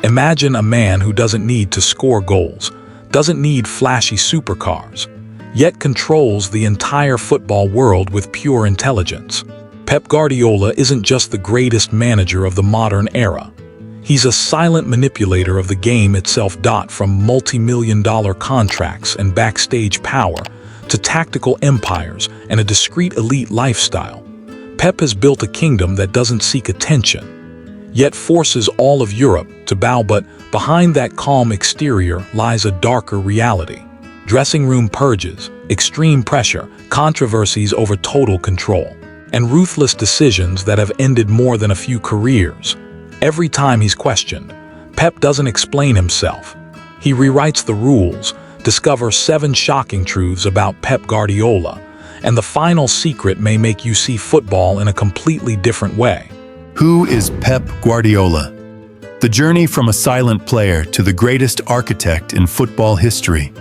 Imagine a man who doesn't need to score goals, doesn't need flashy supercars, yet controls the entire football world with pure intelligence. Pep Guardiola isn't just the greatest manager of the modern era. He's a silent manipulator of the game itself. From multi-million-dollar contracts and backstage power to tactical empires and a discreet elite lifestyle, Pep has built a kingdom that doesn't seek attention, yet forces all of Europe to bow. But behind that calm exterior lies a darker reality. Dressing room purges, extreme pressure, controversies over total control, and ruthless decisions that have ended more than a few careers. Every time he's questioned, Pep doesn't explain himself. He rewrites the rules, discovers 7 shocking truths about Pep Guardiola, and the final secret may make you see football in a completely different way. Who is Pep Guardiola? The journey from a silent player to the greatest architect in football history.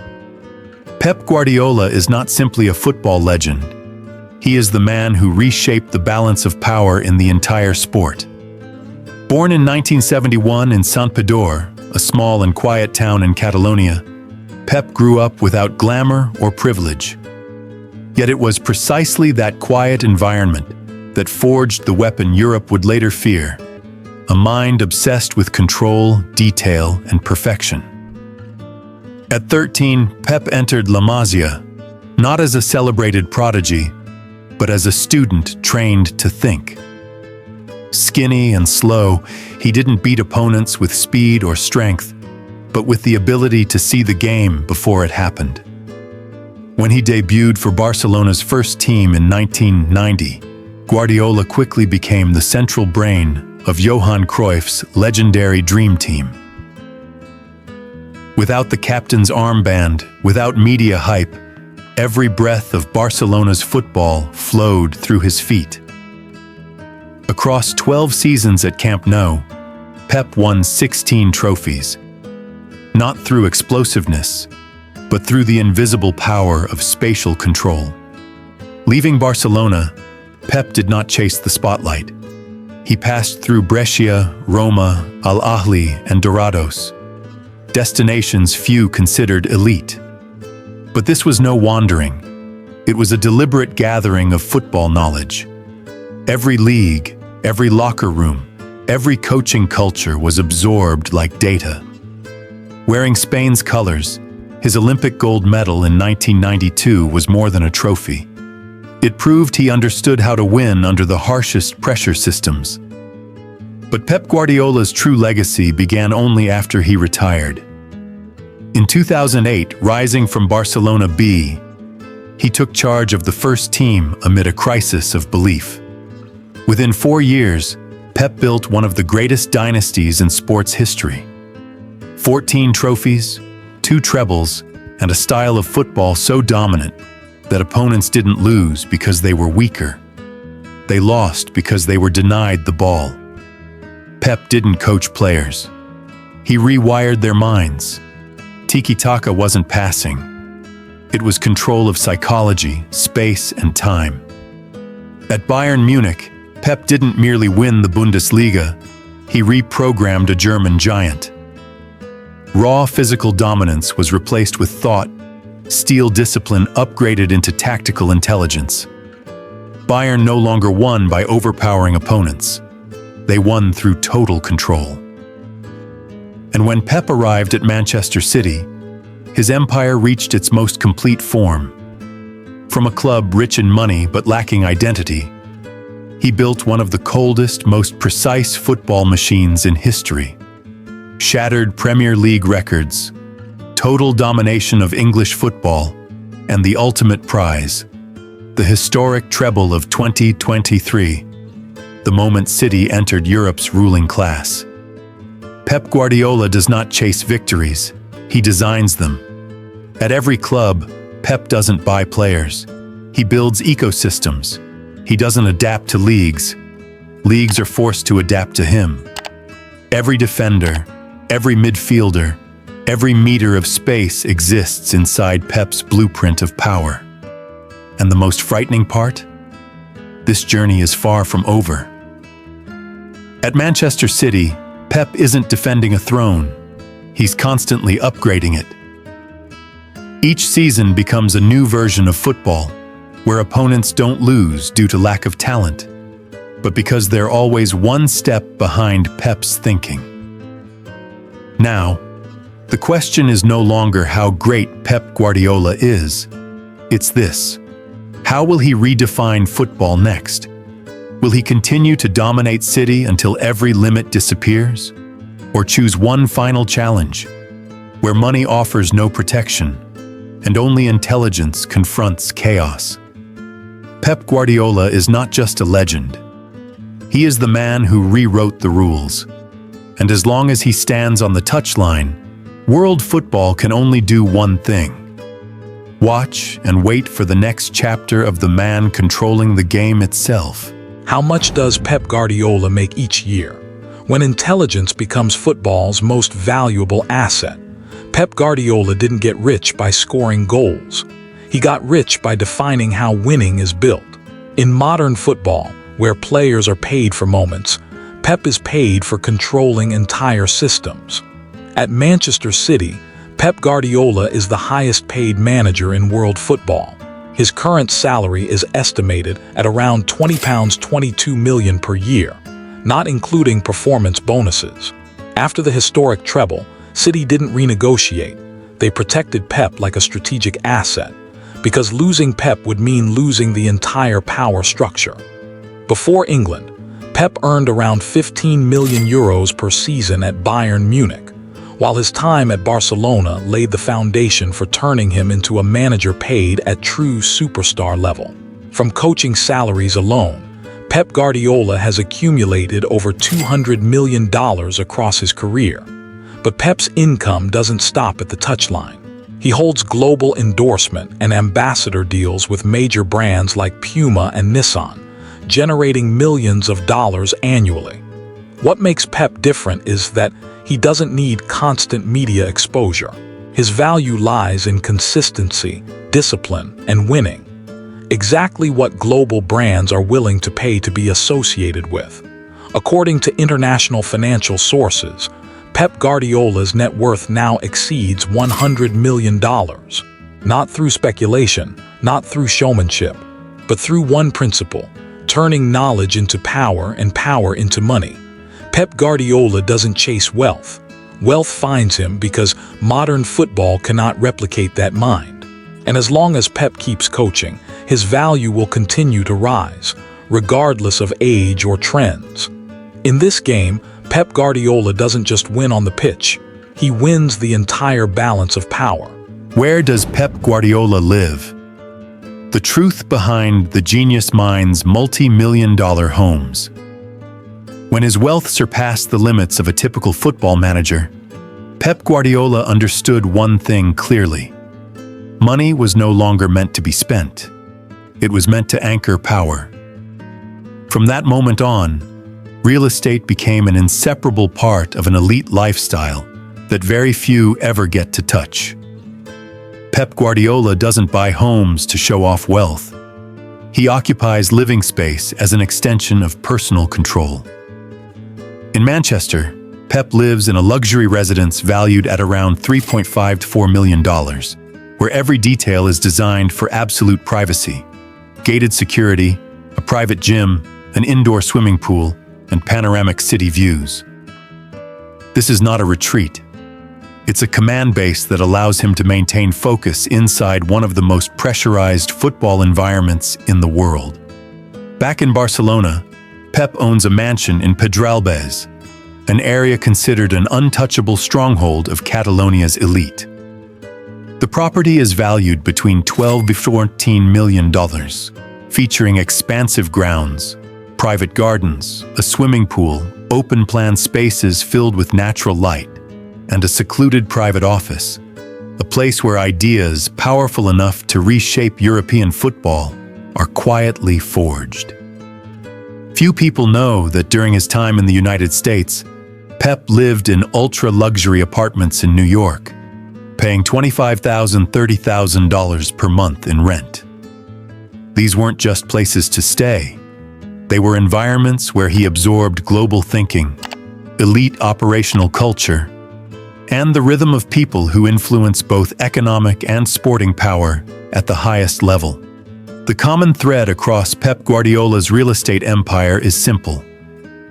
Pep Guardiola is not simply a football legend. He is the man who reshaped the balance of power in the entire sport. Born in 1971 in Santpedor, a small and quiet town in Catalonia, Pep grew up without glamour or privilege. Yet it was precisely that quiet environment that forged the weapon Europe would later fear, a mind obsessed with control, detail, and perfection. At 13, Pep entered La Masia, not as a celebrated prodigy, but as a student trained to think. Skinny and slow, he didn't beat opponents with speed or strength, but with the ability to see the game before it happened. When he debuted for Barcelona's first team in 1990, Guardiola quickly became the central brain of Johan Cruyff's legendary dream team. Without the captain's armband, without media hype, every breath of Barcelona's football flowed through his feet. Across 12 seasons at Camp Nou, Pep won 16 trophies, not through explosiveness, but through the invisible power of spatial control. Leaving Barcelona, Pep did not chase the spotlight. He passed through Brescia, Roma, Al Ahly, and Dorados, destinations few considered elite. But this was no wandering. It was a deliberate gathering of football knowledge. Every league, every locker room, every coaching culture was absorbed like data. Wearing Spain's colors, his Olympic gold medal in 1992 was more than a trophy. It proved he understood how to win under the harshest pressure systems. But Pep Guardiola's true legacy began only after he retired. In 2008, rising from Barcelona B, he took charge of the first team amid a crisis of belief. Within 4 years, Pep built one of the greatest dynasties in sports history. 14 trophies, 2 trebles, and a style of football so dominant that opponents didn't lose because they were weaker. They lost because they were denied the ball. Pep didn't coach players. He rewired their minds. Tiki-taka wasn't passing. It was control of psychology, space, and time. At Bayern Munich, Pep didn't merely win the Bundesliga, he reprogrammed a German giant. Raw physical dominance was replaced with thought, steel discipline upgraded into tactical intelligence. Bayern no longer won by overpowering opponents. They won through total control. And when Pep arrived at Manchester City, his empire reached its most complete form. From a club rich in money but lacking identity, he built one of the coldest, most precise football machines in history. Shattered Premier League records, total domination of English football, and the ultimate prize, the historic treble of 2023, the moment City entered Europe's ruling class. Pep Guardiola does not chase victories, he designs them. At every club, Pep doesn't buy players. He builds ecosystems. He doesn't adapt to leagues. Leagues are forced to adapt to him. Every defender, every midfielder, every meter of space exists inside Pep's blueprint of power. And the most frightening part? This journey is far from over. At Manchester City, Pep isn't defending a throne. He's constantly upgrading it. Each season becomes a new version of football, where opponents don't lose due to lack of talent, but because they're always one step behind Pep's thinking. Now, the question is no longer how great Pep Guardiola is. It's this: how will he redefine football next? Will he continue to dominate City until every limit disappears? Or choose one final challenge, where money offers no protection, and only intelligence confronts chaos? Pep Guardiola is not just a legend. He is the man who rewrote the rules. And as long as he stands on the touchline, world football can only do one thing: watch and wait for the next chapter of the man controlling the game itself. How much does Pep Guardiola make each year? When intelligence becomes football's most valuable asset, Pep Guardiola didn't get rich by scoring goals. He got rich by defining how winning is built. In modern football, where players are paid for moments, Pep is paid for controlling entire systems. At Manchester City, Pep Guardiola is the highest-paid manager in world football. His current salary is estimated at around £22 million per year, not including performance bonuses. After the historic treble, City didn't renegotiate. They protected Pep like a strategic asset, because losing Pep would mean losing the entire power structure. Before England, Pep earned around €15 million per season at Bayern Munich, while his time at Barcelona laid the foundation for turning him into a manager paid at true superstar level. From coaching salaries alone, Pep Guardiola has accumulated over $200 million across his career. But Pep's income doesn't stop at the touchline. He holds global endorsement and ambassador deals with major brands like Puma and Nissan, generating millions of dollars annually. What makes Pep different is that he doesn't need constant media exposure. His value lies in consistency, discipline, and winning. Exactly what global brands are willing to pay to be associated with. According to international financial sources, Pep Guardiola's net worth now exceeds $100 million. Not through speculation, not through showmanship, but through one principle: turning knowledge into power and power into money. Pep Guardiola doesn't chase wealth. Wealth finds him because modern football cannot replicate that mind. And as long as Pep keeps coaching, his value will continue to rise, regardless of age or trends. In this game, Pep Guardiola doesn't just win on the pitch, he wins the entire balance of power. Where does Pep Guardiola live? The truth behind the genius mind's multi-million-dollar homes. When his wealth surpassed the limits of a typical football manager, Pep Guardiola understood one thing clearly. Money was no longer meant to be spent. It was meant to anchor power. From that moment on, real estate became an inseparable part of an elite lifestyle that very few ever get to touch. Pep Guardiola doesn't buy homes to show off wealth. He occupies living space as an extension of personal control. In Manchester, Pep lives in a luxury residence valued at around $3.5 to $4 million, where every detail is designed for absolute privacy: gated security, a private gym, an indoor swimming pool, and panoramic city views. This is not a retreat. It's a command base that allows him to maintain focus inside one of the most pressurized football environments in the world. Back in Barcelona, Pep owns a mansion in Pedralbes, an area considered an untouchable stronghold of Catalonia's elite. The property is valued between $12 to $14 million, featuring expansive grounds, private gardens, a swimming pool, open-plan spaces filled with natural light, and a secluded private office, a place where ideas powerful enough to reshape European football are quietly forged. Few people know that during his time in the United States, Pep lived in ultra-luxury apartments in New York, paying $25,000 to $30,000 per month in rent. These weren't just places to stay. They were environments where he absorbed global thinking, elite operational culture, and the rhythm of people who influence both economic and sporting power at the highest level. The common thread across Pep Guardiola's real estate empire is simple.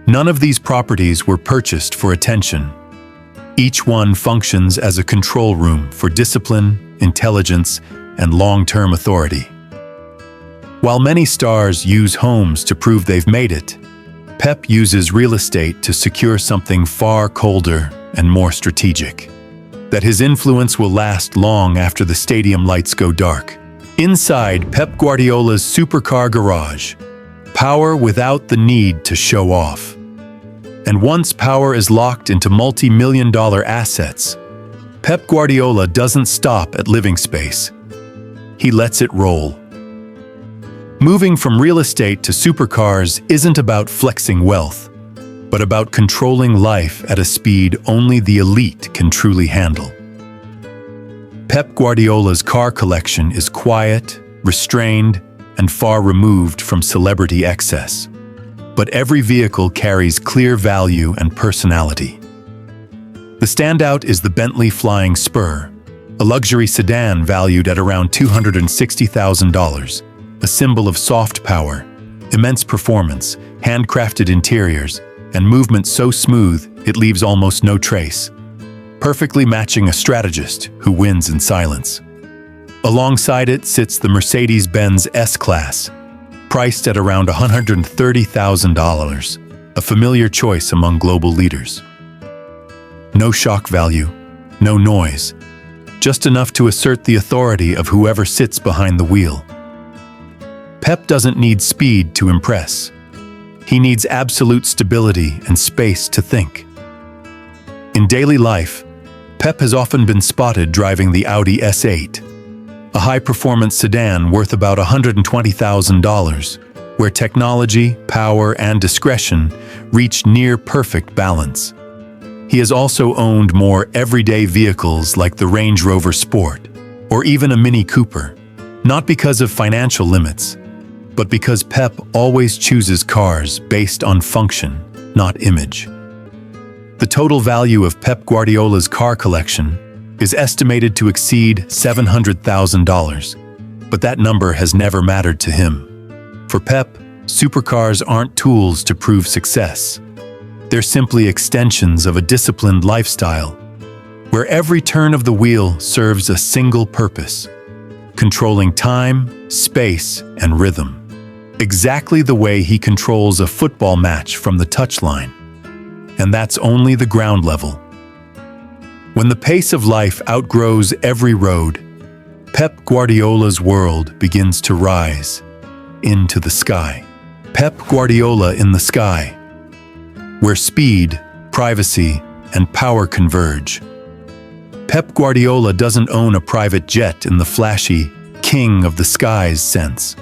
None of these properties were purchased for attention. Each one functions as a control room for discipline, intelligence, and long-term authority. While many stars use homes to prove they've made it, Pep uses real estate to secure something far colder and more strategic. That his influence will last long after the stadium lights go dark. Inside Pep Guardiola's supercar garage, power without the need to show off. And once power is locked into multi-million-dollar assets, Pep Guardiola doesn't stop at living space. He lets it roll. Moving from real estate to supercars isn't about flexing wealth, but about controlling life at a speed only the elite can truly handle. Pep Guardiola's car collection is quiet, restrained, and far removed from celebrity excess. But every vehicle carries clear value and personality. The standout is the Bentley Flying Spur, a luxury sedan valued at around $260,000, a symbol of soft power, immense performance, handcrafted interiors, and movement so smooth it leaves almost no trace, perfectly matching a strategist who wins in silence. Alongside it sits the Mercedes-Benz S-Class, priced at around $130,000, a familiar choice among global leaders. No shock value, no noise, just enough to assert the authority of whoever sits behind the wheel. Pep doesn't need speed to impress. He needs absolute stability and space to think. In daily life, Pep has often been spotted driving the Audi S8, a high-performance sedan worth about $120,000, where technology, power, and discretion reach near-perfect balance. He has also owned more everyday vehicles like the Range Rover Sport, or even a Mini Cooper, not because of financial limits, but because Pep always chooses cars based on function, not image. The total value of Pep Guardiola's car collection is estimated to exceed $700,000, but that number has never mattered to him. For Pep, supercars aren't tools to prove success. They're simply extensions of a disciplined lifestyle, where every turn of the wheel serves a single purpose: controlling time, space, and rhythm. Exactly the way he controls a football match from the touchline. And that's only the ground level. When the pace of life outgrows every road, Pep Guardiola's world begins to rise into the sky. Pep Guardiola in the sky, where speed, privacy, and power converge. Pep Guardiola doesn't own a private jet in the flashy king of the skies sense,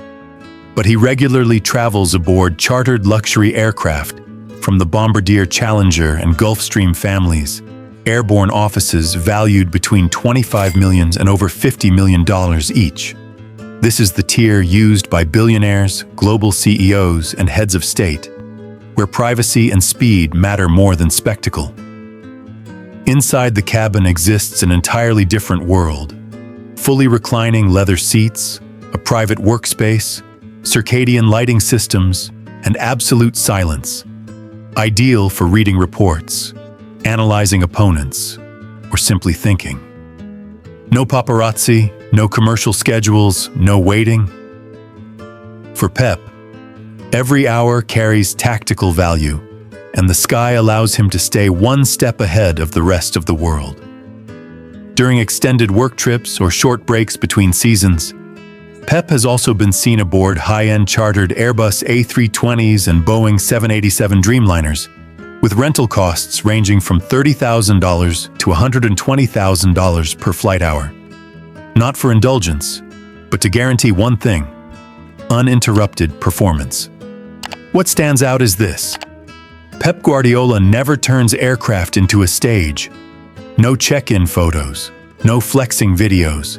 but he regularly travels aboard chartered luxury aircraft from the Bombardier Challenger and Gulfstream families, airborne offices valued between $25 million and over $50 million each. This is the tier used by billionaires, global CEOs, and heads of state, where privacy and speed matter more than spectacle. Inside the cabin exists an entirely different world. Fully reclining leather seats, a private workspace, circadian lighting systems, and absolute silence. Ideal for reading reports, analyzing opponents, or simply thinking. No paparazzi, no commercial schedules, no waiting. For Pep, every hour carries tactical value, and the sky allows him to stay one step ahead of the rest of the world. During extended work trips or short breaks between seasons, Pep has also been seen aboard high-end chartered Airbus A320s and Boeing 787 Dreamliners, with rental costs ranging from $30,000 to $120,000 per flight hour. Not for indulgence, but to guarantee one thing: uninterrupted performance. What stands out is this: Pep Guardiola never turns aircraft into a stage. No check-in photos, no flexing videos.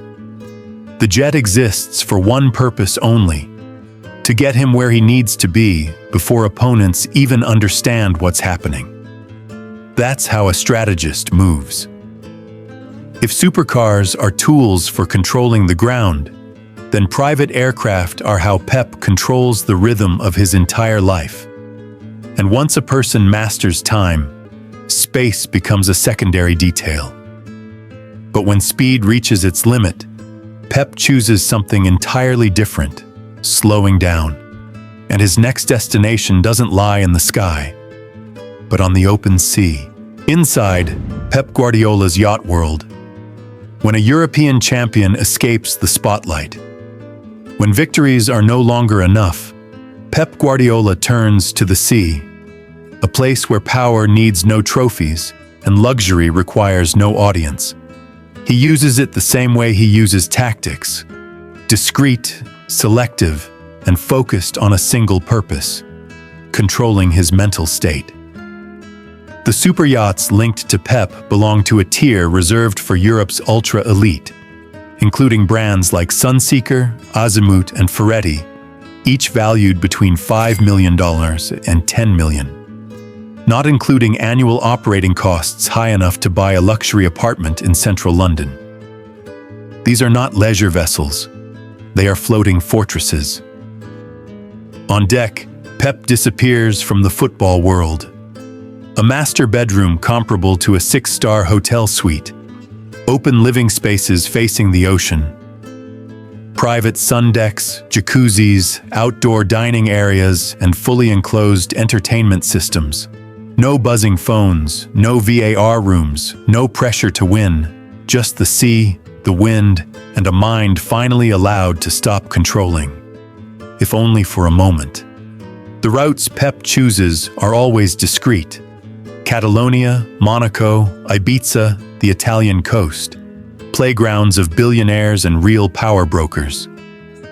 The jet exists for one purpose only: to get him where he needs to be before opponents even understand what's happening. That's how a strategist moves. If supercars are tools for controlling the ground, then private aircraft are how Pep controls the rhythm of his entire life. And once a person masters time, space becomes a secondary detail. But when speed reaches its limit, Pep chooses something entirely different, slowing down. And his next destination doesn't lie in the sky, but on the open sea. Inside Pep Guardiola's yacht world, when a European champion escapes the spotlight, when victories are no longer enough, Pep Guardiola turns to the sea, a place where power needs no trophies and luxury requires no audience. He uses it the same way he uses tactics, discreet, selective, and focused on a single purpose, controlling his mental state. The superyachts linked to Pep belong to a tier reserved for Europe's ultra-elite, including brands like Sunseeker, Azimut, and Ferretti, each valued between $5 million and $10 million, not including annual operating costs high enough to buy a luxury apartment in central London. These are not leisure vessels, they are floating fortresses. On deck, Pep disappears from the football world. A master bedroom comparable to a 6-star hotel suite, open living spaces facing the ocean, private sun decks, jacuzzis, outdoor dining areas, and fully enclosed entertainment systems. No buzzing phones, no VAR rooms, no pressure to win, just the sea, the wind, and a mind finally allowed to stop controlling, if only for a moment. The routes Pep chooses are always discreet. Catalonia, Monaco, Ibiza, the Italian coast, playgrounds of billionaires and real power brokers.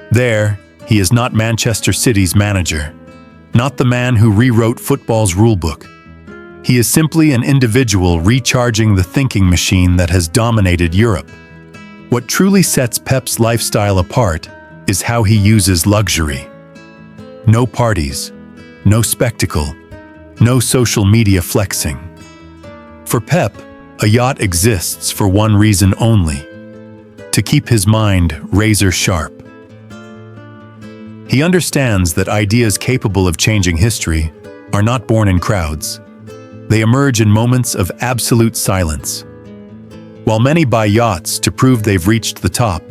There, he is not Manchester City's manager, not the man who rewrote football's rulebook. He is simply an individual recharging the thinking machine that has dominated Europe. What truly sets Pep's lifestyle apart is how he uses luxury. No parties, no spectacle, no social media flexing. For Pep, a yacht exists for one reason only: to keep his mind razor sharp. He understands that ideas capable of changing history are not born in crowds. They emerge in moments of absolute silence. While many buy yachts to prove they've reached the top,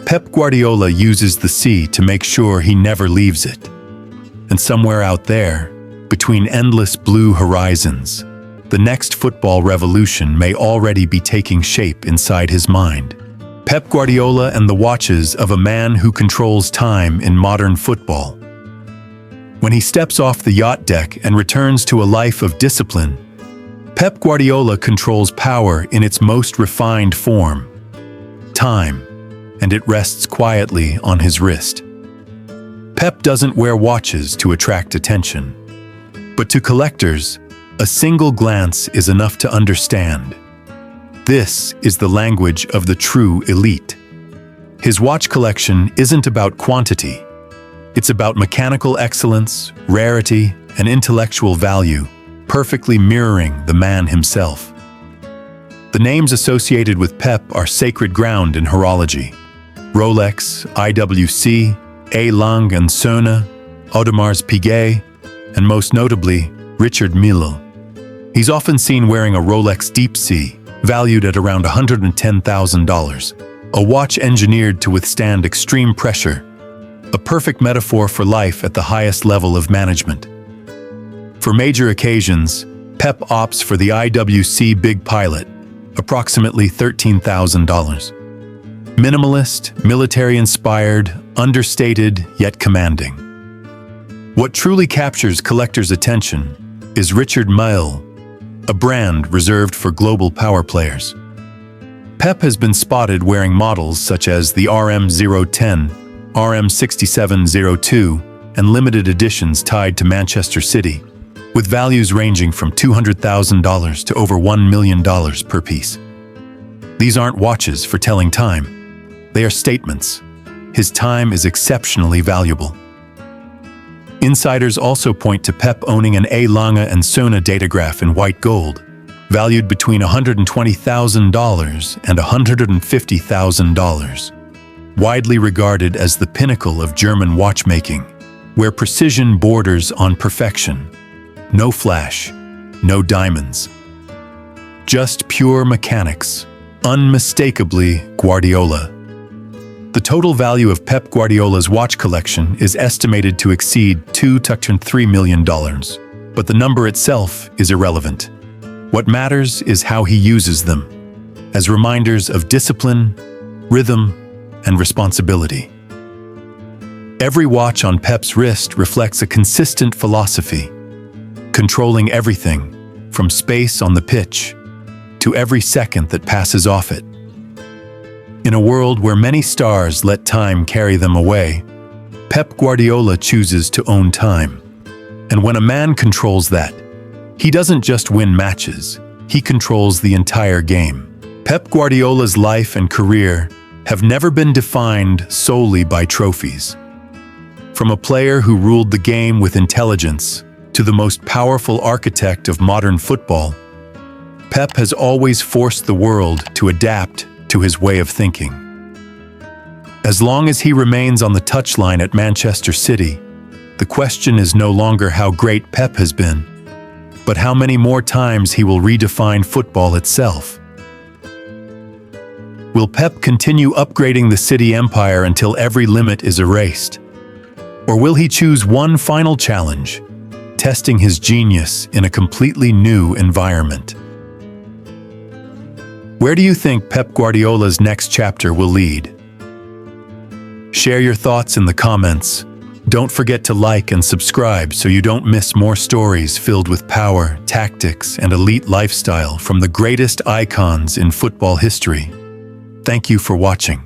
Pep Guardiola uses the sea to make sure he never leaves it. And somewhere out there, between endless blue horizons, the next football revolution may already be taking shape inside his mind. Pep Guardiola and the watches of a man who controls time in modern football. When he steps off the yacht deck and returns to a life of discipline, Pep Guardiola controls power in its most refined form: time, and it rests quietly on his wrist. Pep doesn't wear watches to attract attention. But to collectors, a single glance is enough to understand. This is the language of the true elite. His watch collection isn't about quantity. It's about mechanical excellence, rarity, and intellectual value, perfectly mirroring the man himself. The names associated with Pep are sacred ground in horology: Rolex, IWC, A. Lange and Söhne, Audemars Piguet, and most notably, Richard Mille. He's often seen wearing a Rolex Deep Sea, valued at around $110,000, a watch engineered to withstand extreme pressure, a perfect metaphor for life at the highest level of management. For major occasions, Pep opts for the IWC Big Pilot, approximately $13,000. Minimalist, military-inspired, understated, yet commanding. What truly captures collectors' attention is Richard Mille, a brand reserved for global power players. Pep has been spotted wearing models such as the RM010, RM6702, and limited editions tied to Manchester City, with values ranging from $200,000 to over $1 million per piece. These aren't watches for telling time. They are statements. His time is exceptionally valuable. Insiders also point to Pep owning an A. Lange and Söhne datograph in white gold, valued between $120,000 and $150,000. Widely regarded as the pinnacle of German watchmaking, where precision borders on perfection. No flash, no diamonds. Just pure mechanics, unmistakably Guardiola. The total value of Pep Guardiola's watch collection is estimated to exceed $2.3 million, but the number itself is irrelevant. What matters is how he uses them, as reminders of discipline, rhythm, and responsibility. Every watch on Pep's wrist reflects a consistent philosophy, controlling everything from space on the pitch to every second that passes off it. In a world where many stars let time carry them away, Pep Guardiola chooses to own time. And when a man controls that, he doesn't just win matches, he controls the entire game. Pep Guardiola's life and career have never been defined solely by trophies. From a player who ruled the game with intelligence to the most powerful architect of modern football, Pep has always forced the world to adapt to his way of thinking. As long as he remains on the touchline at Manchester City, the question is no longer how great Pep has been, but how many more times he will redefine football itself. Will Pep continue upgrading the City empire until every limit is erased? Or will he choose one final challenge, testing his genius in a completely new environment? Where do you think Pep Guardiola's next chapter will lead? Share your thoughts in the comments. Don't forget to like and subscribe so you don't miss more stories filled with power, tactics, and elite lifestyle from the greatest icons in football history. Thank you for watching.